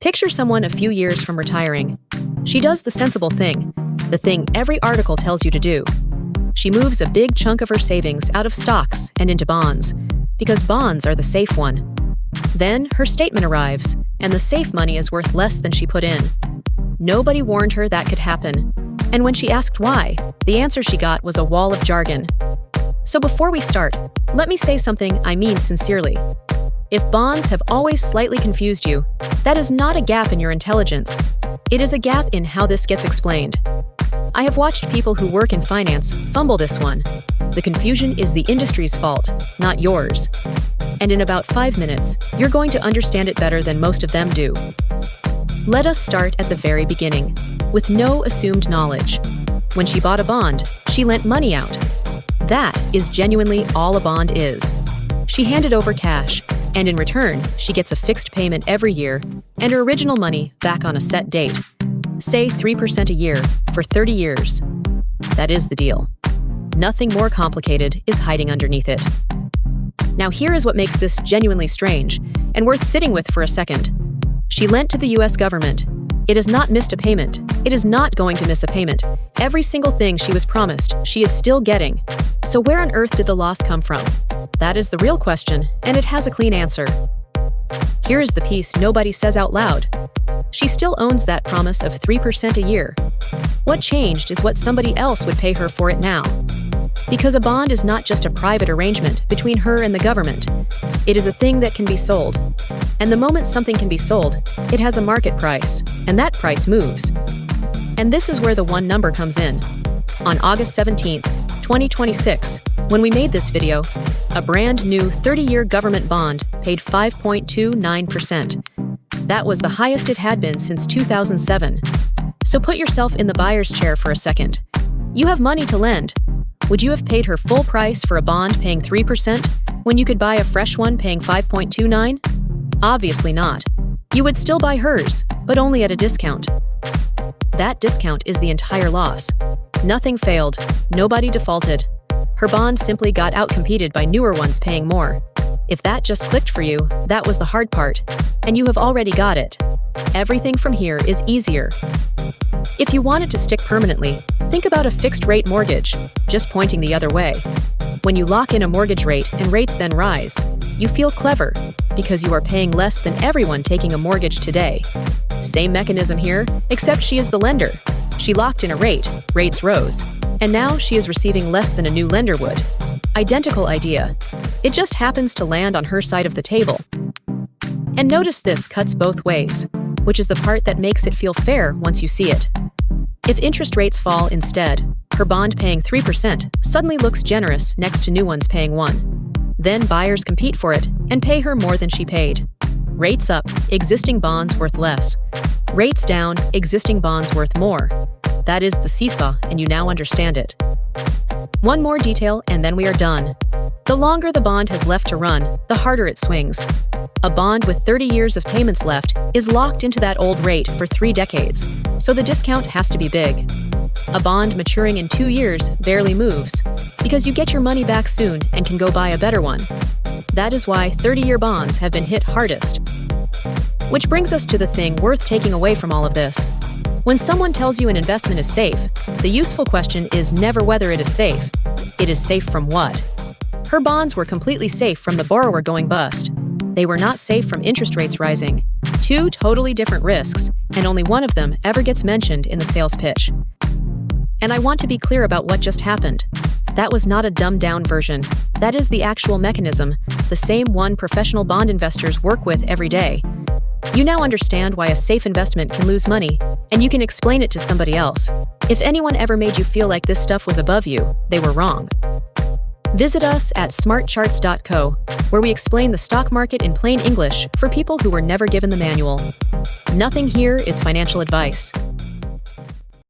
Picture someone a few years from retiring. She does the sensible thing, the thing every article tells you to do. She moves a big chunk of her savings out of stocks and into bonds, because bonds are the safe one. Then her statement arrives, and the safe money is worth less than she put in. Nobody warned her that could happen, and when she asked why, the answer she got was a wall of jargon. So before we start, let me say something I mean sincerely. If bonds have always slightly confused you, that is not a gap in your intelligence. It is a gap in how this gets explained. I have watched people who work in finance fumble this one. The confusion is the industry's fault, not yours. And in about 5 minutes, you're going to understand it better than most of them do. Let us start at the very beginning, with no assumed knowledge. When she bought a bond, she lent money out. That is genuinely all a bond is. She handed over cash, and in return, she gets a fixed payment every year and her original money back on a set date. Say 3% a year for 30 years. That is the deal. Nothing more complicated is hiding underneath it. Now here is what makes this genuinely strange and worth sitting with for a second. She lent to the US government. It has not missed a payment. It is not going to miss a payment. Every single thing she was promised, she is still getting. So where on earth did the loss come from? That is the real question, and it has a clean answer. Here is the piece nobody says out loud. She still owns that promise of 3% a year. What changed is what somebody else would pay her for it now. Because a bond is not just a private arrangement between her and the government. It is a thing that can be sold. And the moment something can be sold, it has a market price, and that price moves. And this is where the one number comes in. On August 17th, 2026, when we made this video, a brand new 30-year government bond paid 5.29%. That was the highest it had been since 2007. So put yourself in the buyer's chair for a second. You have money to lend. Would you have paid her full price for a bond paying 3% when you could buy a fresh one paying 5.29? Obviously not. You would still buy hers, but only at a discount. That discount is the entire loss. Nothing failed. Nobody defaulted. Her bond simply got outcompeted by newer ones paying more. If that just clicked for you, that was the hard part, and you have already got it. Everything from here is easier. If you want it to stick permanently, think about a fixed-rate mortgage, just pointing the other way. When you lock in a mortgage rate and rates then rise, you feel clever, because you are paying less than everyone taking a mortgage today. Same mechanism here, except she is the lender. She locked in a rate, rates rose, and now she is receiving less than a new lender would. Identical idea. It just happens to land on her side of the table. And notice this cuts both ways, which is the part that makes it feel fair once you see it. If interest rates fall instead, her bond paying 3% suddenly looks generous next to new ones paying 1%. Then buyers compete for it and pay her more than she paid. Rates up, existing bonds worth less. Rates down, existing bonds worth more. That is the seesaw, and you now understand it. One more detail, and then we are done. The longer the bond has left to run, the harder it swings. A bond with 30 years of payments left is locked into that old rate for 3 decades, so the discount has to be big. A bond maturing in 2 years barely moves, because you get your money back soon and can go buy a better one. That is why 30-year bonds have been hit hardest. Which brings us to the thing worth taking away from all of this. When someone tells you an investment is safe, the useful question is never whether it is safe. It is safe from what? Her bonds were completely safe from the borrower going bust. They were not safe from interest rates rising. 2 totally different risks, and only one of them ever gets mentioned in the sales pitch. And I want to be clear about what just happened. That was not a dumbed-down version. That is the actual mechanism, the same one professional bond investors work with every day. You now understand why a safe investment can lose money, and you can explain it to somebody else. If anyone ever made you feel like this stuff was above you, they were wrong. Visit us at smartcharts.co, where we explain the stock market in plain English for people who were never given the manual. Nothing here is financial advice.